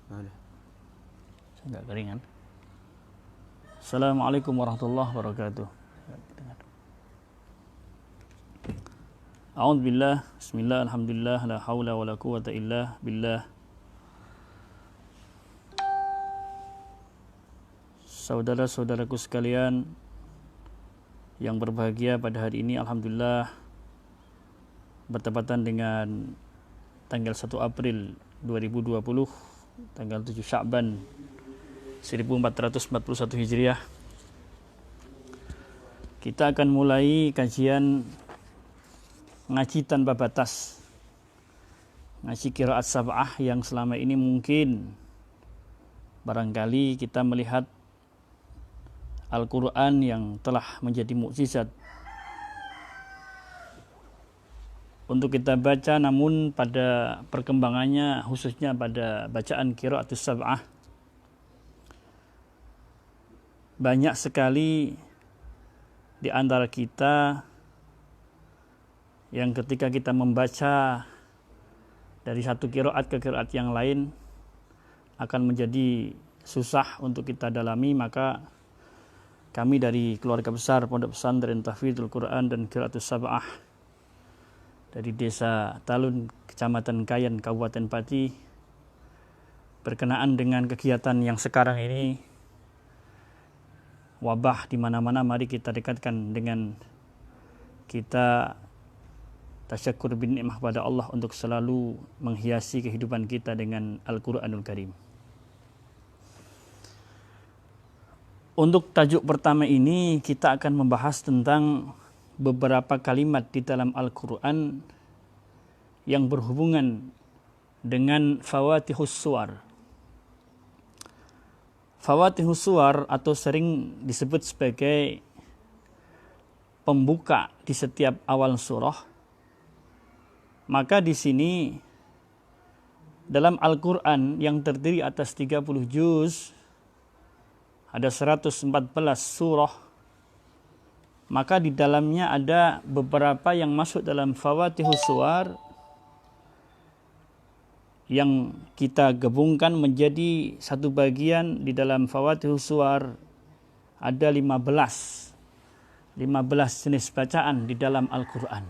Ada. Enggak keringan. Assalamualaikum warahmatullahi wabarakatuh. A'udzu billah, bismillah, alhamdulillah, la haula wala quwata illa billah. Saudara-saudaraku sekalian yang berbahagia pada hari ini, alhamdulillah bertepatan dengan tanggal 1 April 2020, tanggal 7 Sya'ban 1441 Hijriah. Kita akan mulai kajian ngaji tanpa batas, ngaji qiraat sab'ah yang selama ini mungkin barangkali kita melihat Al-Quran yang telah menjadi mukjizat untuk kita baca, namun pada perkembangannya khususnya pada bacaan qiraatus sab'ah banyak sekali di antara kita yang ketika kita membaca dari satu qiraat ke qiraat yang lain akan menjadi susah untuk kita dalami. Maka kami dari keluarga besar Pondok Pesantren Tahfidzul Quran dan Qiraatus Sab'ah dari Desa Talun, Kecamatan Kayan, Kabupaten Pati, berkenaan dengan kegiatan yang sekarang ini wabah di mana-mana, mari kita dekatkan dengan kita tasyakur bin nikmah pada Allah untuk selalu menghiasi kehidupan kita dengan Al-Quranul Karim. Untuk tajuk pertama ini kita akan membahas tentang beberapa kalimat di dalam Al-Quran yang berhubungan dengan Fawatihus Suwar. Fawatihus Suwar atau sering disebut sebagai pembuka di setiap awal surah. Maka di sini dalam Al-Quran yang terdiri atas 30 juz, ada 114 surah, maka di dalamnya ada beberapa yang masuk dalam Fawatihus Suwar yang kita gabungkan menjadi satu bagian. Di dalam Fawatihus Suwar ada 15 jenis bacaan di dalam Al-Quran.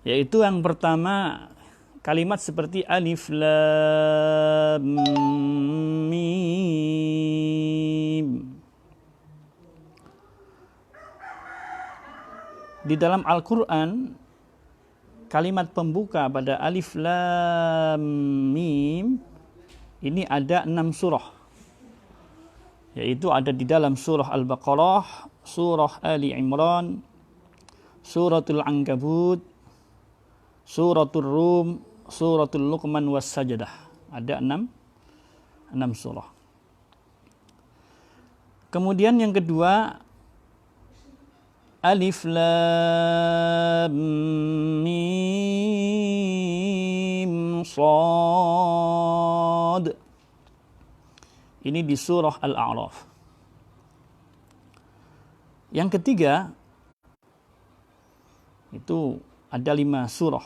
Yaitu yang pertama kalimat seperti alif lam mim. Di dalam Al-Quran kalimat pembuka pada alif lam mim ini ada 6 surah. Yaitu ada di dalam surah Al-Baqarah, surah Ali Imran, suratul Ankabut, suratul Rum, suratul Luqman was Sajadah. Ada 6 surah. Kemudian yang kedua alif lam mim shad. Ini di surah Al-A'raf. Yang ketiga itu ada 5 surah.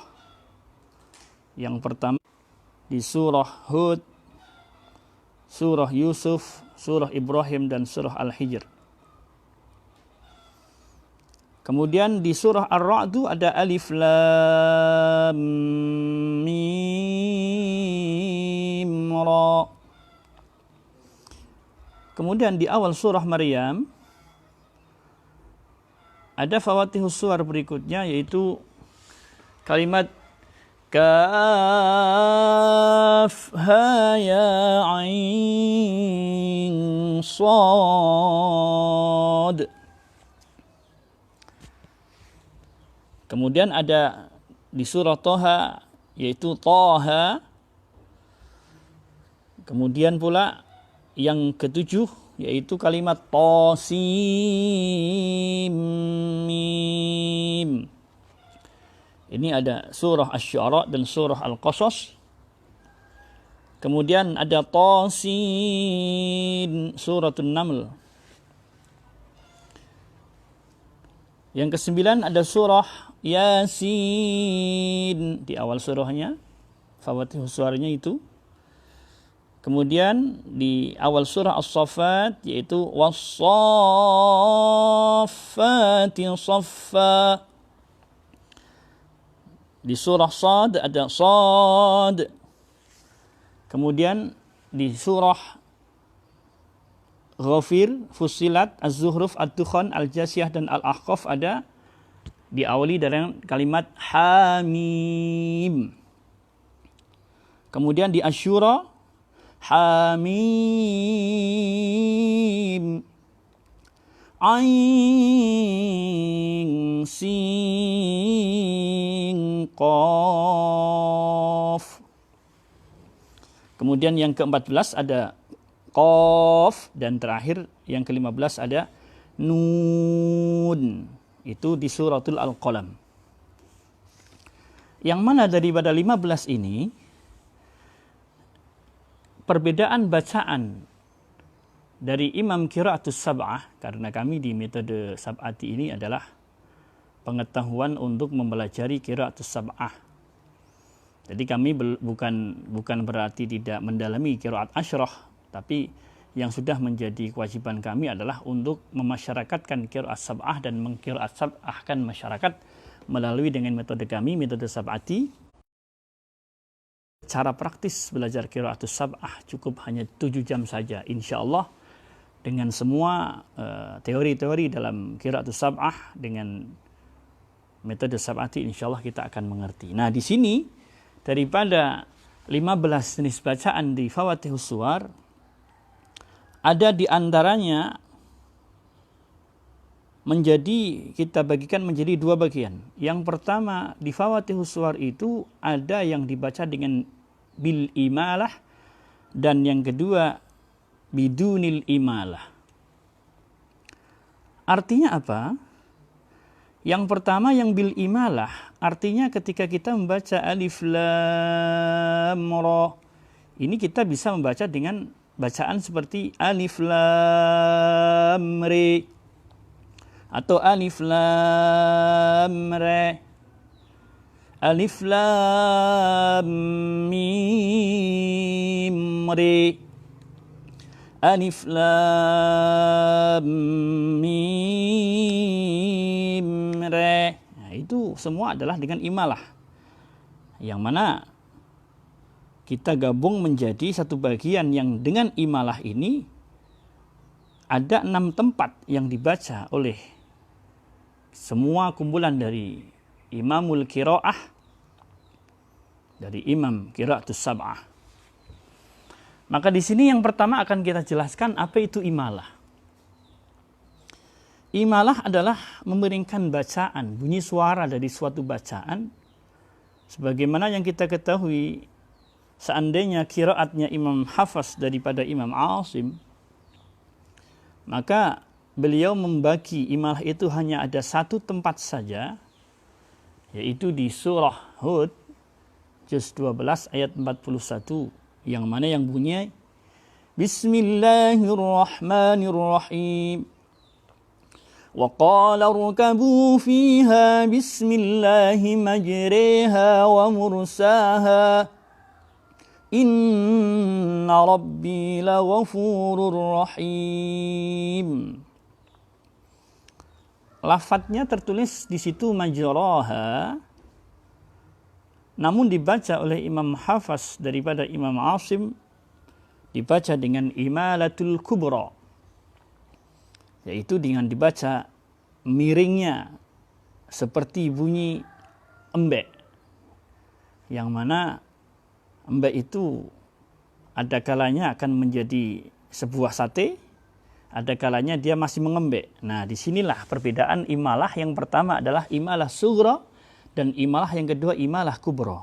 Yang pertama di surah Hud, surah Yusuf, surah Ibrahim, dan surah Al-Hijr. Kemudian di surah Ar-Ra'd ada alif lam mim ra. Kemudian di awal surah Maryam ada Fawatihus Suwar berikutnya, yaitu kalimat kaf ha ya ain sad. Kemudian ada di surah Toha yaitu Toha. Kemudian pula yang ketujuh yaitu kalimat Tasim mim. Ini ada surah Asy-Syu'ara dan surah Al-Qasas. Kemudian ada Tasin, suratul Naml. Yang kesembilan ada surah Yasin. Di awal surahnya, Fawatihus Suwarnya itu Kemudian di awal surah As-Saffat yaitu was-saffati saffa. Di surah Shad ada Shad. Kemudian di surah Ghafir, Fussilat, Az-Zuhruf, Ad-Dukhan, Al-Jasiyah dan Al-Ahqaf ada diawali dengan kalimat Hamim. Kemudian di Asy-Syura Hamim, Ain, Sin, Qaf. Kemudian yang ke-14 ada Qaf dan terakhir yang ke-15 ada Nun. Itu di suratul Al-Qalam. Yang mana daripada 15 ini perbedaan bacaan dari Imam Qiraatus Sab'ah, karena kami di metode Sab'ati ini adalah pengetahuan untuk mempelajari Qiraatus Sab'ah. Jadi kami bukan berarti tidak mendalami Qiraat Asyrah, tapi yang sudah menjadi kewajiban kami adalah untuk memasyarakatkan Qiraat Sab'ah dan mengqiraat Sab'ahkan masyarakat melalui dengan metode kami, metode Sab'ati. Cara praktis belajar Qiraatus Sab'ah cukup hanya 7 jam saja, insya Allah. Dengan semua teori-teori dalam Qiraatus Sab'ah dengan metode Sab'ati, insya Allah kita akan mengerti. Nah, di sini daripada 15 jenis bacaan di Fawatihus Suwar, ada di antaranya kita bagikan menjadi 2 bagian. Yang pertama, di Fawatihus Suwar itu ada yang dibaca dengan bil imalah dan yang kedua bidunil imalah. Artinya apa? Yang pertama yang bil imalah artinya ketika kita membaca alif lam ra, ini kita bisa membaca dengan bacaan seperti alif lam re atau alif lam re, alif lam mim re, alif lam mim re. Nah, itu semua adalah dengan imalah, yang mana kita gabung menjadi satu bagian yang dengan imalah ini ada 6 tempat yang dibaca oleh semua kumpulan dari Imamul Qiraah, dari Imam Qiraatus Sab'ah. Maka di sini yang pertama akan kita jelaskan apa itu imalah. Imalah adalah memiringkan bacaan, bunyi suara dari suatu bacaan. Sebagaimana yang kita ketahui, seandainya qiraatnya Imam Hafs daripada Imam Asim, maka beliau membagi imalah itu hanya ada 1 tempat saja, yaitu di surah Hud, juz 12 ayat 41, yang mana yang bunyi Bismillahirrahmanirrahim. Wa qala rkabu fiha bismillahi majriha wa mursaha inna rabbi laghafurur rahim. Lafadznya tertulis di situ majraha, namun dibaca oleh Imam Hafs daripada Imam Asim dibaca dengan imalatul kubra, yaitu dengan dibaca miringnya seperti bunyi embek, yang mana embek itu ada kalanya akan menjadi sebuah sate, ada kalanya dia masih mengembek. Nah, disinilah perbedaan imalah. Yang pertama adalah imalah sughra dan imalah yang kedua imalah kubra.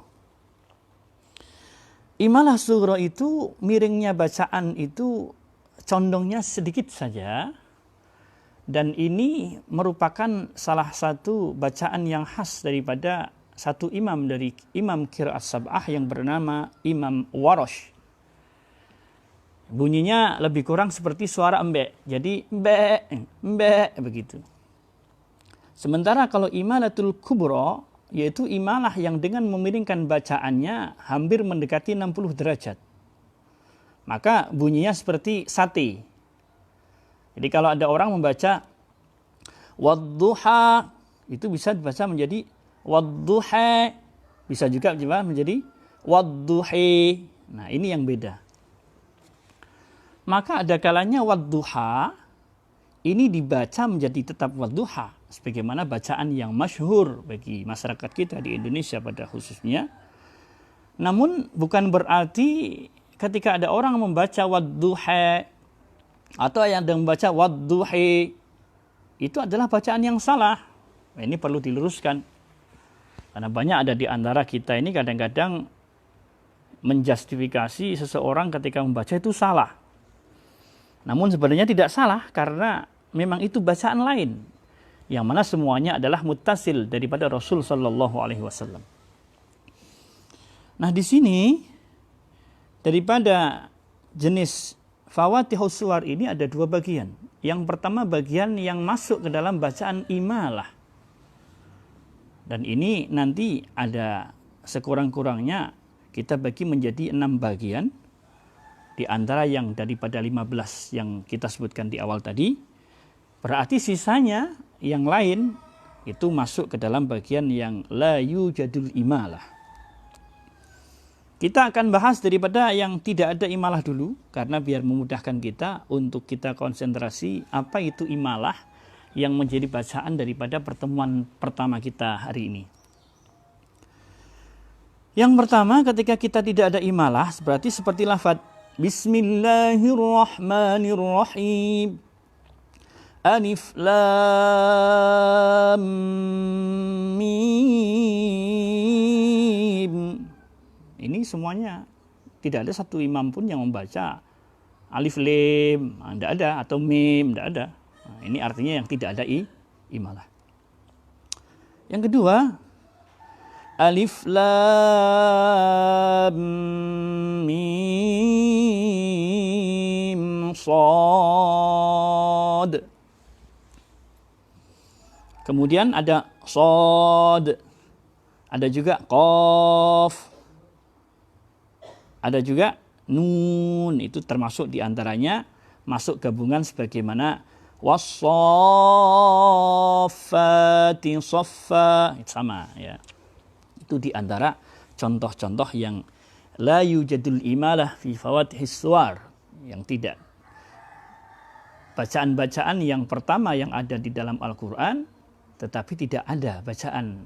Imalah sughra itu miringnya bacaan itu condongnya sedikit saja, dan ini merupakan salah satu bacaan yang khas daripada satu imam dari Imam Qiraat Sab'ah yang bernama Imam Warash. Bunyinya lebih kurang seperti suara embek. Jadi embek, embek begitu. Sementara kalau imalatul kubra, yaitu imalah yang dengan memiringkan bacaannya hampir mendekati 60 derajat. maka bunyinya seperti sate. Jadi kalau ada orang membaca wadduha, itu bisa dibaca menjadi wadduha, bisa juga menjadi wadduhi. Nah, ini yang beda. Maka ada kalanya wadduha ini dibaca menjadi tetap wadduha, sebagaimana bacaan yang masyhur bagi masyarakat kita di Indonesia pada khususnya. Namun bukan berarti ketika ada orang membaca wadduha atau yang membaca wadduhi itu adalah bacaan yang salah. Nah, ini perlu diluruskan. Karena banyak ada di antara kita ini kadang-kadang menjustifikasi seseorang ketika membaca itu salah. Namun sebenarnya tidak salah karena memang itu bacaan lain yang mana semuanya adalah muttasil daripada Rasul sallallahu alaihi wasallam. Nah, di sini daripada jenis Fawatihus Suwar ini ada dua bagian. Yang pertama bagian yang masuk ke dalam bacaan imalah. Dan ini nanti ada sekurang-kurangnya kita bagi menjadi 6 bagian. Di antara yang daripada 15 yang kita sebutkan di awal tadi. Berarti sisanya yang lain itu masuk ke dalam bagian yang la yujadul imalah. Kita akan bahas daripada yang tidak ada imalah dulu, karena biar memudahkan kita untuk kita konsentrasi apa itu imalah yang menjadi bacaan daripada pertemuan pertama kita hari ini. Yang pertama, ketika kita tidak ada imalah, berarti seperti lafaz Bismillahirrahmanirrahim. Alif Lam Mim. Ini semuanya tidak ada satu imam pun yang membaca alif lam, tidak ada, atau mim, tidak ada. Nah, ini artinya yang tidak ada imalah. Yang kedua, alif lam mim shad. Kemudian ada shad, ada juga qaf, ada juga nun. Itu termasuk diantaranya masuk gabungan sebagaimana was-saffati saffa, sama ya. Itu diantara contoh-contoh yang la yujadul imalah fi fawatihis suwar, yang tidak. Bacaan-bacaan yang pertama yang ada di dalam Al-Quran, tetapi tidak ada bacaan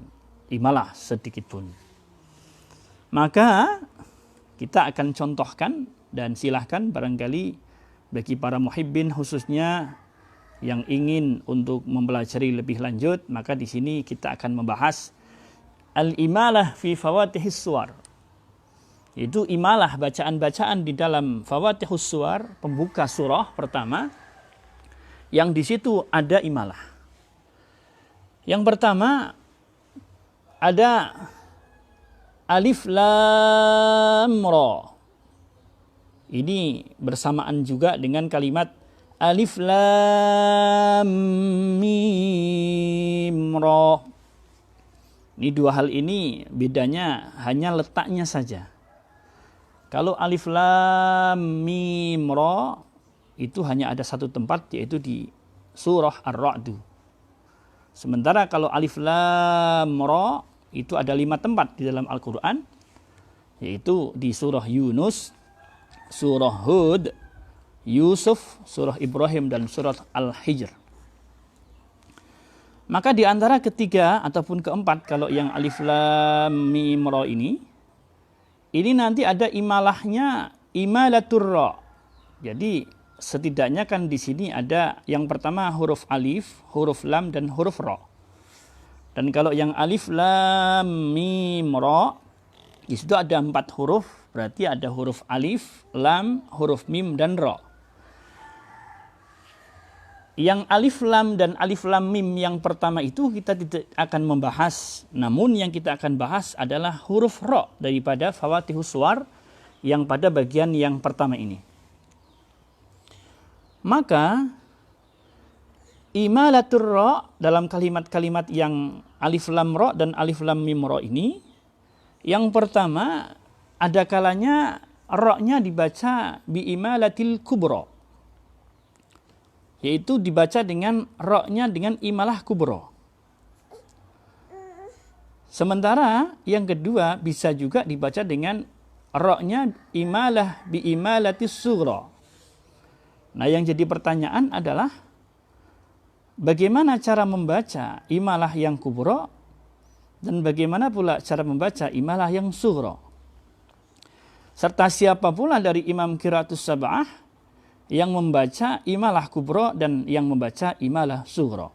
imalah sedikit pun. Maka kita akan contohkan, dan silahkan barangkali bagi para muhibbin khususnya yang ingin untuk mempelajari lebih lanjut, maka di sini kita akan membahas al-imalah fi fawatihis suwar. Itu imalah, bacaan-bacaan di dalam Fawatihus Suwar, pembuka surah pertama, yang di situ ada imalah. Yang pertama ada alif lam ra. Ini bersamaan juga dengan kalimat alif lam mim ra. Ini dua hal ini bedanya hanya letaknya saja. Kalau alif lam mim ra itu hanya ada satu tempat, yaitu di surah Ar-Ra'd. Sementara kalau alif lam ra itu ada 5 tempat di dalam Al-Quran, yaitu di surah Yunus, surah Hud, Yusuf, surah Ibrahim, dan surah Al-Hijr. Maka di antara ketiga ataupun keempat, kalau yang alif lam mim ra ini nanti ada imalahnya, imalatur ra. Jadi setidaknya kan di sini ada yang pertama huruf alif, huruf lam, dan huruf ra. Dan kalau yang alif lam mim ra, di situ ada 4 huruf, berarti ada huruf alif, lam, huruf mim, dan ra. Yang alif lam dan alif lam mim yang pertama itu kita tidak akan membahas, namun yang kita akan bahas adalah huruf ra daripada Fawatihus Suwar yang pada bagian yang pertama ini. Maka imalatur ra dalam kalimat-kalimat yang alif lam ra dan alif lam mim ra ini, yang pertama ada kalanya ra-nya dibaca biimalatil kubra, yaitu dibaca dengan ra-nya dengan imalah kubra. Sementara yang kedua bisa juga dibaca dengan ra-nya imalah biimalatis sughra. Nah, yang jadi pertanyaan adalah bagaimana cara membaca imalah yang kubra dan bagaimana pula cara membaca imalah yang sughra. Serta siapa pula dari imam qiraatus sab'ah yang membaca imalah kubra dan yang membaca imalah sughra.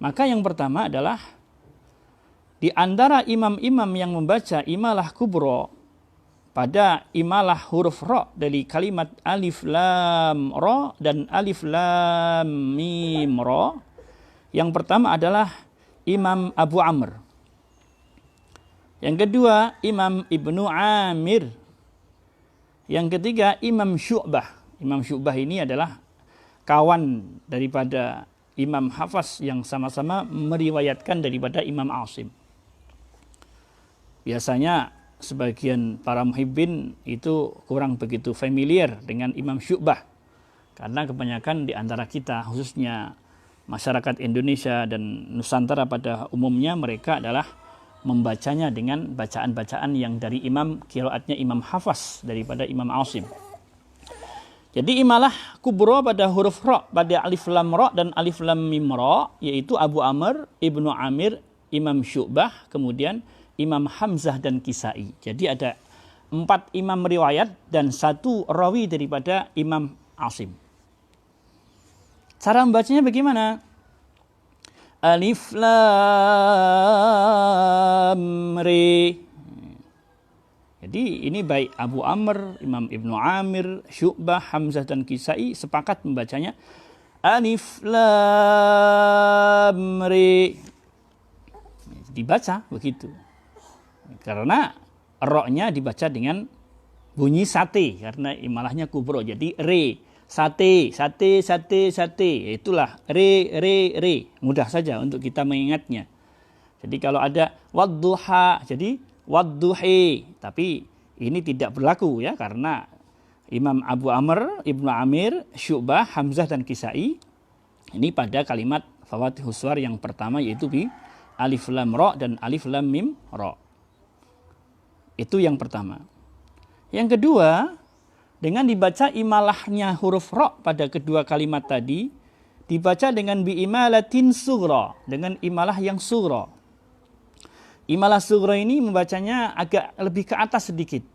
Maka yang pertama adalah di antara imam-imam yang membaca imalah kubra pada imalah huruf ra dari kalimat alif lam ra dan alif lam mim ra, yang pertama adalah Imam Abu Amr. Yang kedua Imam Ibnu Amir. Yang ketiga Imam Syu'bah. Imam Syu'bah ini adalah kawan daripada Imam Hafs yang sama-sama meriwayatkan daripada Imam Asim. Biasanya sebagian para muhibbin itu kurang begitu familiar dengan Imam Syu'bah, karena kebanyakan di antara kita, khususnya masyarakat Indonesia dan Nusantara pada umumnya, mereka adalah membacanya dengan bacaan-bacaan yang dari imam qiraatnya Imam Hafs daripada Imam Asim. Jadi imalah kubra pada huruf ra, pada alif lam ra dan alif lam mim ra, yaitu Abu Amr, Ibnu Amir, Imam Syu'bah, kemudian Imam Hamzah dan Kisai. Jadi ada 4 imam riwayat dan 1 rawi daripada Imam Asim. Cara membacanya bagaimana? Alif lam re. Jadi ini baik Abu Amr, Imam Ibnu Amir, Syu'bah, Hamzah dan Kisai sepakat membacanya alif lam re. Dibaca begitu. Karena ra-nya dibaca dengan bunyi sate karena imalahnya kubro. Jadi re, sate, sate, sate, sate. Itulah re, re, re. Mudah saja untuk kita mengingatnya. Jadi kalau ada wadduha, jadi wadduhi. Tapi ini tidak berlaku ya, karena Imam Abu Amr, Ibnu Amir, Syu'bah, Hamzah dan Kisai ini pada kalimat Fawatihus Suwar yang pertama, yaitu bi alif lam ra dan alif lam mim ra. Itu yang pertama. Yang kedua, dengan dibaca imalahnya huruf ra pada kedua kalimat tadi, dibaca dengan biimalatin sughra, dengan imalah yang sughra. Imalah sughra ini membacanya agak lebih ke atas sedikit.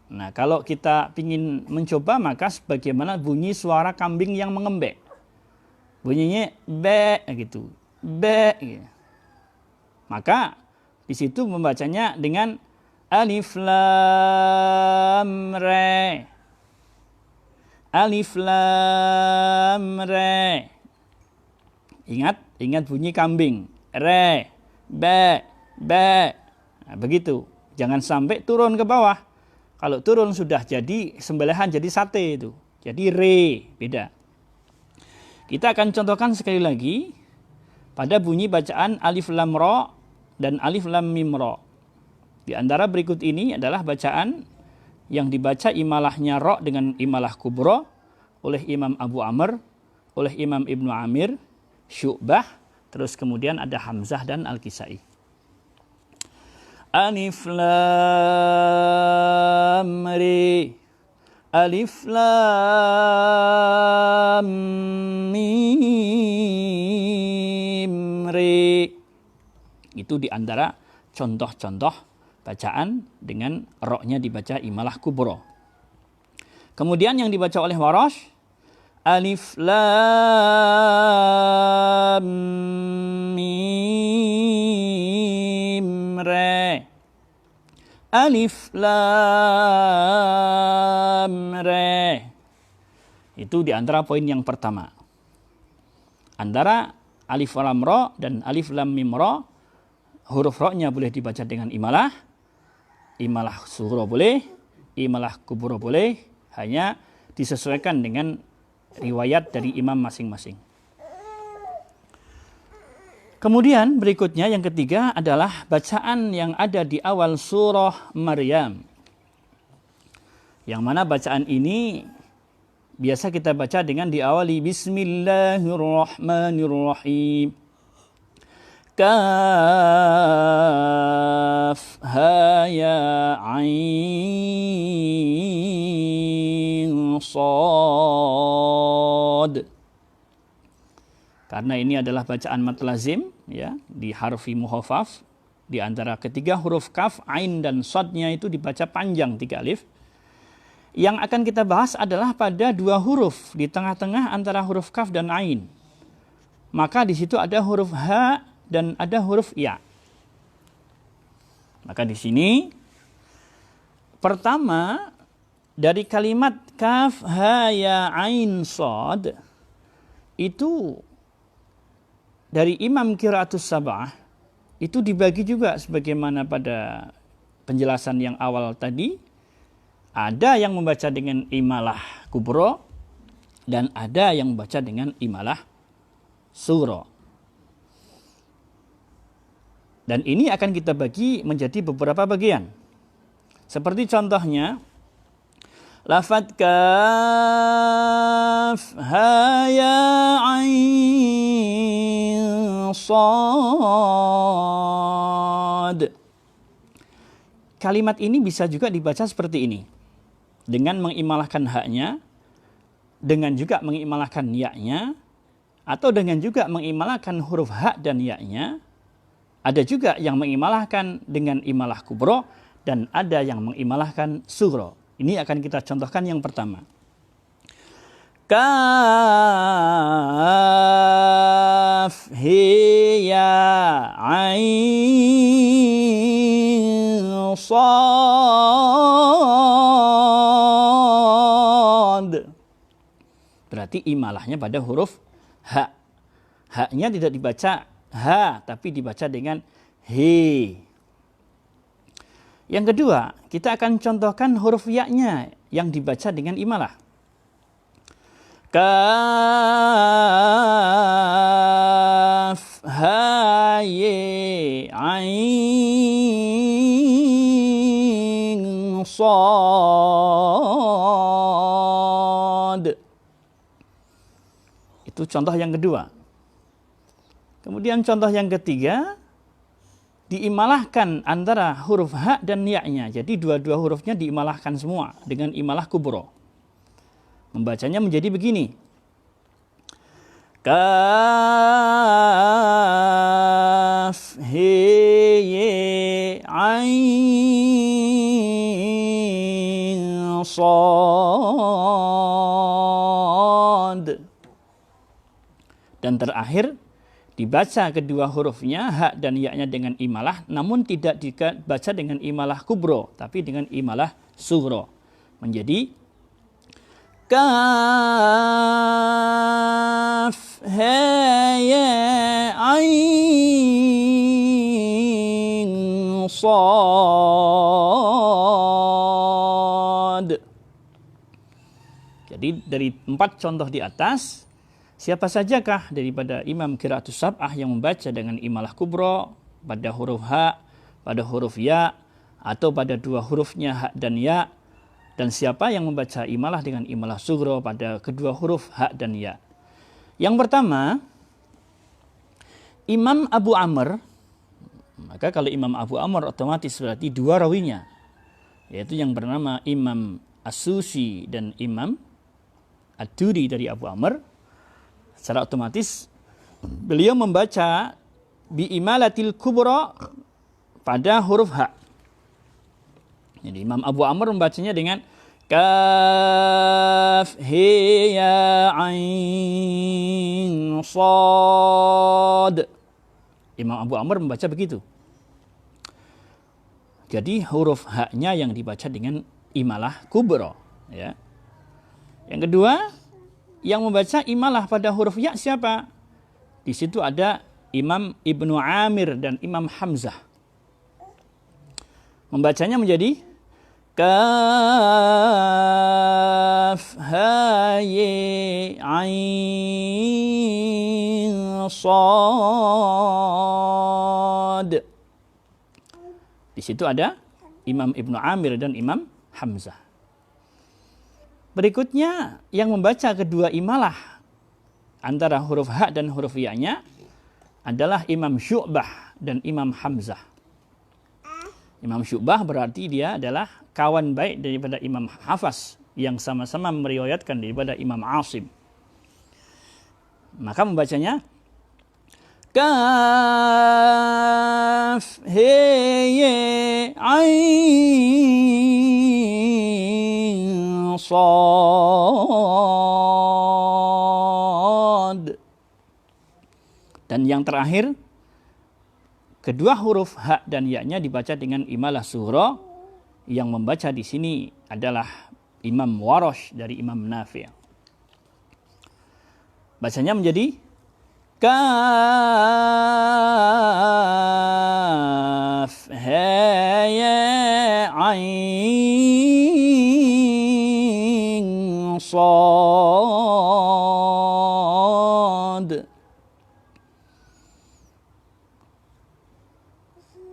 Nah, kalau kita ingin mencoba, maka sebagaimana bunyi suara kambing yang mengembek. Bunyinya be gitu. Be gitu. Maka di situ membacanya dengan alif lam re. Alif lam re. Ingat bunyi kambing. Re, be, be. Nah, begitu. Jangan sampai turun ke bawah. Kalau turun sudah jadi sembelihan, jadi sate itu. Jadi re, beda. Kita akan contohkan sekali lagi pada bunyi bacaan alif lam ra dan alif lam mim ra. Di antara berikut ini adalah bacaan yang dibaca imalahnya ra dengan imalah kubra oleh Imam Abu Amr, oleh Imam Ibnu Amir, Syu'bah, terus kemudian ada Hamzah dan Al-Kisai. Alif lam re, alif lam mim re. Itu di antara contoh-contoh bacaan dengan ra-nya dibaca imalah kubra. Kemudian yang dibaca oleh Warash, alif lam mim re. Alif lam re. Itu di antara poin yang pertama. Antara alif lam ra dan alif lam mim ra, huruf ra-nya boleh dibaca dengan imalah sughra boleh, imalah kubra boleh, hanya disesuaikan dengan riwayat dari imam masing-masing. Kemudian berikutnya yang ketiga adalah bacaan yang ada di awal surah Maryam. Yang mana bacaan ini biasa kita baca dengan diawali Bismillahirrahmanirrahim. Kaf ha ya ain sad. Karena ini adalah bacaan mad lazim, ya, di harfi mukhafaf. Di antara ketiga huruf kaf, ain dan sadnya itu dibaca panjang 3 alif. Yang akan kita bahas adalah pada 2 huruf di tengah-tengah antara huruf kaf dan ain. Maka di situ ada huruf ha dan ada huruf ya. Maka di sini pertama dari kalimat kaf ha ya ain sad itu dari Imam Qiraatus Sab'ah itu dibagi juga sebagaimana pada penjelasan yang awal tadi. Ada yang membaca dengan imalah kubro dan ada yang membaca dengan imalah sugro. Dan ini akan kita bagi menjadi beberapa bagian. Seperti contohnya lafadz kaf ha ya ain sad. Kalimat ini bisa juga dibaca seperti ini. Dengan mengimalahkan haknya, dengan juga mengimalahkan ya-nya, atau dengan juga mengimalahkan huruf hak dan ya-nya. Ada juga yang mengimalahkan dengan imalah kubro, dan ada yang mengimalahkan sugro. Ini akan kita contohkan yang pertama. Kaf hiya ain sad. Berarti imalahnya pada huruf ha. Haknya tidak dibaca ha, tapi dibaca dengan he. Yang kedua, kita akan contohkan huruf ya-nya yang dibaca dengan imalah. Kaf ha ye ain sad. Itu contoh yang kedua. Kemudian contoh yang ketiga, diimalahkan antara huruf ha dan ya-nya. Jadi dua-dua hurufnya diimalahkan semua dengan imalah kubro. Membacanya menjadi begini. Kaf he ye ain sad. Dan terakhir dibaca kedua hurufnya ha dan ya-nya dengan imalah, namun tidak dibaca dengan imalah kubro, tapi dengan imalah sugro. Menjadi kaf ha ya ain sad. Jadi dari 4 contoh di atas, siapa sajakah daripada Imam Qiraatus Sab'ah yang membaca dengan imalah kubro pada huruf ha, pada huruf ya, atau pada 2 hurufnya ha dan ya, dan siapa yang membaca imalah dengan imalah sugro pada kedua huruf ha dan ya. Yang pertama, Imam Abu Amr. Maka kalau Imam Abu Amr otomatis berarti 2 rawinya, yaitu yang bernama Imam As-Susi dan Imam Ad-Duri dari Abu Amr. Secara otomatis beliau membaca bi imalatil kubra pada huruf ha. Jadi Imam Abu Amr membacanya dengan kaf he ya ain sad. Imam Abu Amr membaca begitu. Jadi huruf ha-nya yang dibaca dengan imalah kubra, ya. Yang kedua, yang membaca imalah pada huruf ya siapa? Di situ ada Imam Ibnu Amir dan Imam Hamzah. Membacanya menjadi kaf ha ye ain sad. Di situ ada Imam Ibnu Amir dan Imam Hamzah. Berikutnya yang membaca kedua imalah antara huruf ha dan huruf ya-nya adalah Imam Syu'bah dan Imam Hamzah. Imam Syu'bah berarti dia adalah kawan baik daripada Imam Hafs yang sama-sama meriwayatkan daripada Imam Asim. Maka membacanya kaf he ye ain sad. Dan yang terakhir, kedua huruf ha dan ya-nya dibaca dengan imalah sughra. Yang membaca di sini adalah Imam Warash dari Imam Nafi'. Bacanya menjadi kaf ha ya ain sad.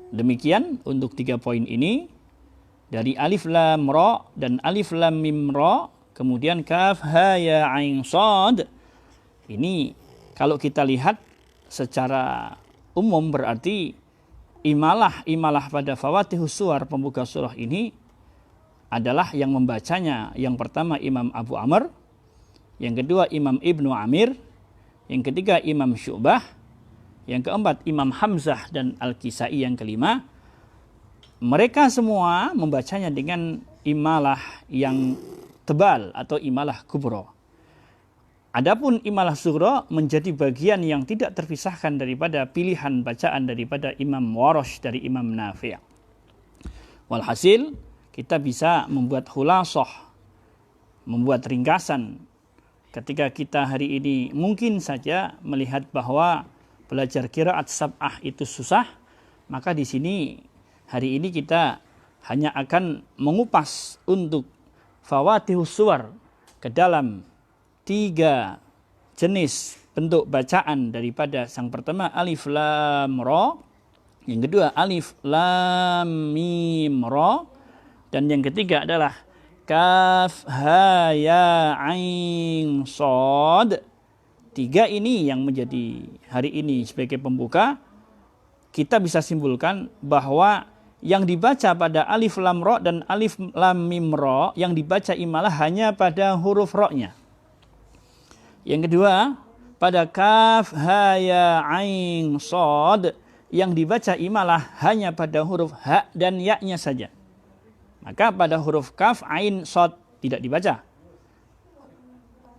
Demikian untuk 3 poin ini. Dari alif lam ra dan alif lam mim ra, kemudian kaf ha ya ain sad. Ini kalau kita lihat secara umum berarti imalah pada fawatihus suwar pembuka surah ini adalah yang membacanya yang pertama Imam Abu Amr, yang kedua Imam Ibnu Amir, yang ketiga Imam Syu'bah, yang keempat Imam Hamzah dan Al-Kisai yang kelima. Mereka semua membacanya dengan imalah yang tebal atau imalah kubro. Adapun imalah sughra menjadi bagian yang tidak terpisahkan daripada pilihan bacaan daripada Imam Warash dari Imam Nafi'. Walhasil kita bisa membuat khulasah, membuat ringkasan ketika kita hari ini mungkin saja melihat bahwa belajar qiraat sab'ah itu susah, maka di sini hari ini kita hanya akan mengupas untuk fawatihus suwar ke dalam 3 jenis bentuk bacaan daripada sang pertama alif lam ra, yang kedua alif lam mim ra, dan yang ketiga adalah kaf ha ya ain sad. 3 ini yang menjadi hari ini sebagai pembuka. Kita bisa simpulkan bahwa yang dibaca pada alif lam ra dan alif lam mim ra, yang dibaca imalah hanya pada huruf ra-nya. Yang kedua, pada kaf ha ya ain sad, yang dibaca imalah hanya pada huruf ha dan ya-nya saja. Maka pada huruf kaf ain sad tidak dibaca.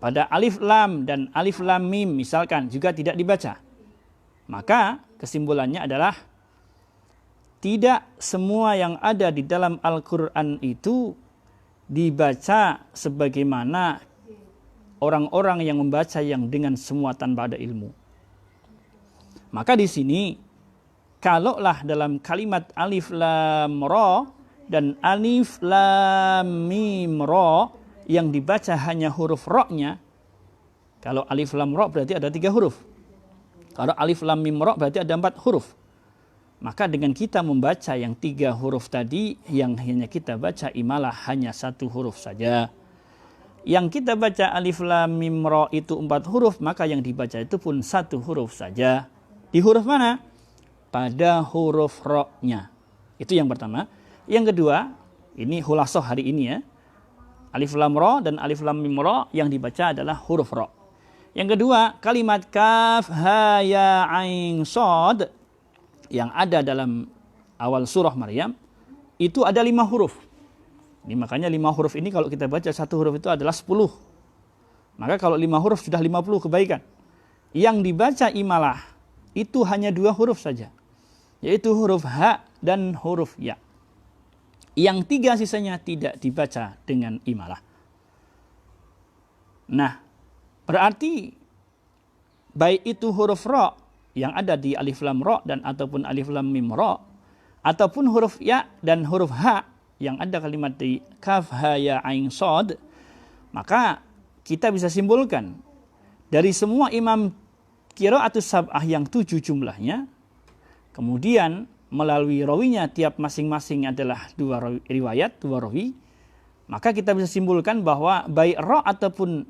Pada alif lam dan alif lam mim misalkan juga tidak dibaca. Maka kesimpulannya adalah tidak semua yang ada di dalam Al-Quran itu dibaca sebagaimana orang-orang yang membaca yang dengan semua tanpa ada ilmu. Maka di sini, kalaulah dalam kalimat alif lam ra dan alif lam mim ra yang dibaca hanya huruf ra-nya, kalau alif lam ra berarti ada 3 huruf. Kalau alif lam mim ra berarti ada 4 huruf. Maka dengan kita membaca yang 3 huruf tadi, yang hanya kita baca imalah hanya 1 huruf saja. Yang kita baca alif lam mim ra itu 4 huruf, maka yang dibaca itu pun 1 huruf saja. Di huruf mana? Pada huruf ra-nya. Itu yang pertama. Yang kedua, ini khulasah hari ini ya. Alif lam ra dan alif lam mim ra yang dibaca adalah huruf ra. Yang kedua, kalimat kaf ha ya ain sad yang ada dalam awal surah Maryam itu ada 5 huruf. Ini makanya 5 huruf ini kalau kita baca 1 huruf itu adalah 10. Maka kalau 5 huruf sudah 50 kebaikan. Yang dibaca imalah itu hanya 2 huruf saja, yaitu huruf ha dan huruf ya. Yang 3 sisanya tidak dibaca dengan imalah. Nah, berarti baik itu huruf ra yang ada di alif lam ra dan ataupun alif lam mim ra, ataupun huruf ya dan huruf ha yang ada kalimat di kaf ha ya ain sad, maka kita bisa simpulkan dari semua imam qiraatus sab'ah yang 7 jumlahnya, kemudian melalui rawinya tiap masing-masing adalah 2 riwayat, 2 rawi, Maka kita bisa simpulkan bahwa baik ro ataupun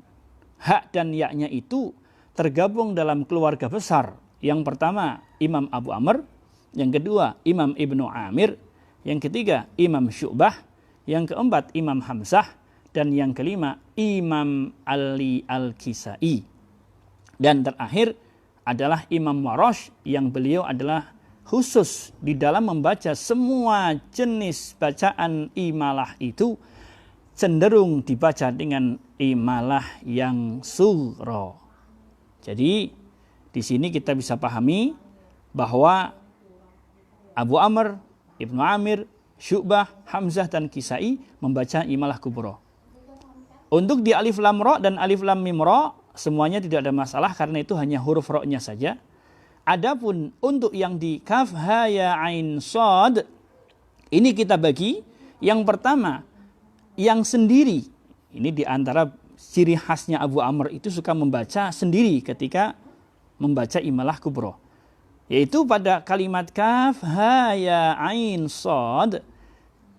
hak dan yaknya itu tergabung dalam keluarga besar. Yang pertama Imam Abu Amr, yang kedua Imam Ibnu Amir, yang ketiga Imam Syu'bah, yang keempat Imam Hamzah, dan yang kelima Imam Ali Al-Kisai. Dan terakhir adalah Imam Warosh, yang beliau adalah khusus di dalam membaca semua jenis bacaan imalah itu cenderung dibaca dengan imalah yang sughra. Jadi di sini kita bisa pahami bahwa Abu Amr, Ibnu Amir, Syu'bah, Hamzah, dan Kisai membaca imalah kubro. Untuk di alif lam ro dan alif lam mim ro semuanya tidak ada masalah karena itu hanya huruf ro-nya saja. Adapun untuk yang di kaf ha ya ain shad ini kita bagi. Yang pertama yang sendiri, ini di antara ciri khasnya Abu Amr itu suka membaca sendiri ketika membaca imalah kubro, yaitu pada kalimat kaf ha ya ain shad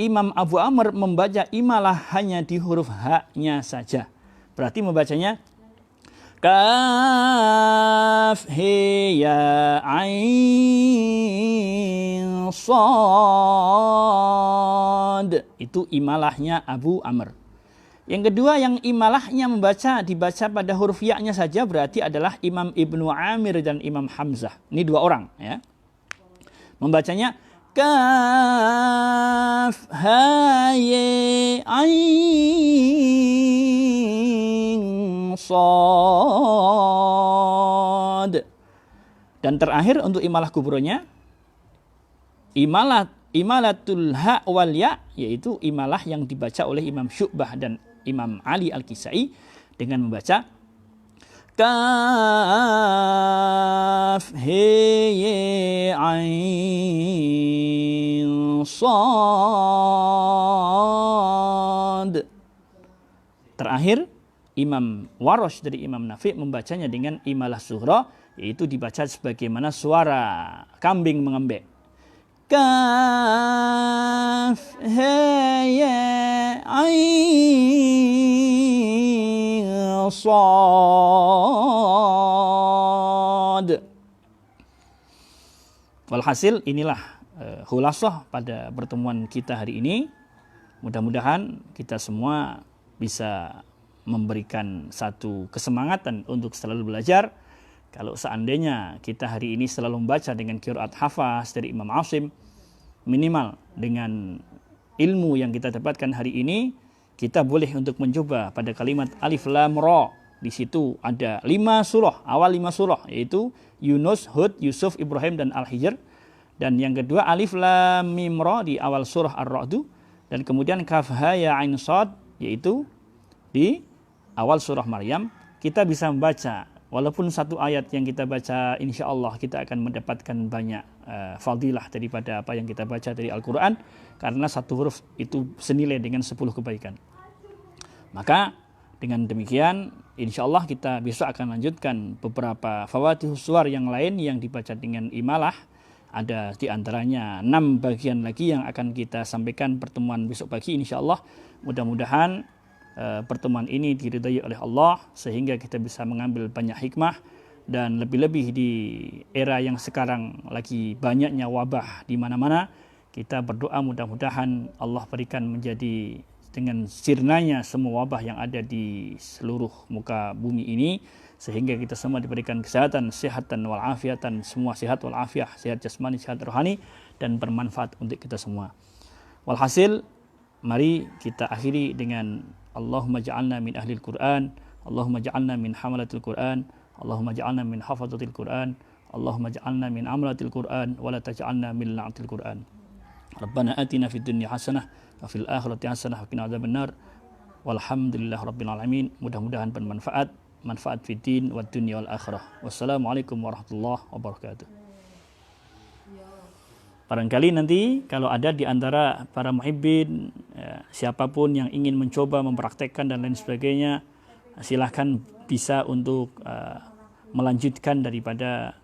Imam Abu Amr membaca imalah hanya di huruf ha-nya saja. Berarti membacanya kaf he ya ain shad, itu imalahnya Abu Amr. Yang kedua yang imalahnya dibaca pada huruf ya-nya saja berarti adalah Imam Ibnu Amir dan Imam Hamzah. Ini dua orang ya. Membacanya kaf ha ye ain shad. Dan terakhir untuk imalah kubronya imalatul ha wal ya, yaitu imalah yang dibaca oleh Imam Syu'bah dan Imam Ali Al-Kisai dengan membaca kaf he ye ain shad. Terakhir Imam Warosh dari Imam Nafi' membacanya dengan imalah sughra, yaitu dibaca sebagaimana suara kambing mengembek. Kaf ha ya ain shad. Walhasil inilah khulasah pada pertemuan kita hari ini. Mudah-mudahan kita semua bisa memberikan satu kesemangatan untuk selalu belajar. Kalau seandainya kita hari ini selalu membaca dengan qiraat hafaz dari Imam Asim, minimal dengan ilmu yang kita dapatkan hari ini, kita boleh untuk mencoba pada kalimat alif lam ra. Di situ ada 5 surah, awal 5 surah, yaitu Yunus, Hud, Yusuf, Ibrahim, dan Al-Hijr. Dan yang kedua alif lam mim ra di awal surah Ar-Ra'd. Dan kemudian kaf ha ya ain shad, yaitu di awal surah Maryam. Kita bisa membaca walaupun satu ayat yang kita baca, insya Allah kita akan mendapatkan banyak fadilah daripada apa yang kita baca dari Al-Quran. Karena satu huruf itu senilai dengan 10 kebaikan. Maka dengan demikian, insya Allah kita besok akan lanjutkan beberapa fawatihus suwar yang lain yang dibaca dengan imalah. Ada di antaranya 6 bagian lagi yang akan kita sampaikan pertemuan besok pagi insya Allah. Mudah-mudahan pertemuan ini diridai oleh Allah sehingga kita bisa mengambil banyak hikmah, dan lebih-lebih di era yang sekarang lagi banyaknya wabah di mana-mana, kita berdoa mudah-mudahan Allah berikan menjadi dengan sirnanya semua wabah yang ada di seluruh muka bumi ini, sehingga kita semua diberikan kesehatan, sehat dan walafiatan, semua sehat walafiah, sehat jasmani, sehat rohani, dan bermanfaat untuk kita semua. Walhasil, mari kita akhiri dengan Allahumma ja'alna min ahlil Qur'an, Allahumma ja'alna min hamalatil Qur'an, Allahumma ja'alna min hafazatil Qur'an, Allahumma ja'alna min amalatil Qur'an, wa la taj'alna min la'atil Qur'an. Rabbana atina fid dunya hasanah wa fil akhirati hasanah wa qina adzabannar. Walhamdulillah rabbil alamin. Mudah-mudahan bermanfaat, manfaat fid din wad dunya wal akhirah. Wassalamualaikum warahmatullahi wabarakatuh. Barangkali nanti kalau ada di antara para muhibbin, siapapun yang ingin mencoba mempraktekkan dan lain sebagainya, silahkan bisa untuk melanjutkan daripada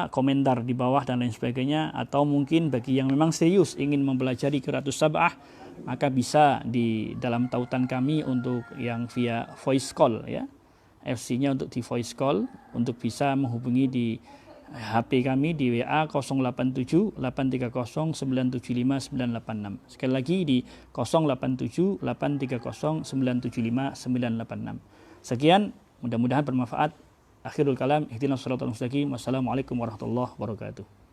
komentar di bawah dan lain sebagainya. Atau mungkin bagi yang memang serius ingin mempelajari qiraatus sab'ah, maka bisa di dalam tautan kami untuk yang via voice call ya. FC-nya untuk di voice call, untuk bisa menghubungi di HP kami di WA 087 830 975 986. Sekali lagi di 087 830 975 986. Sekian, mudah-mudahan bermanfaat. Akhirul kalam, ihdinas shiratal mustaqim. Wassalamualaikum warahmatullahi wabarakatuh.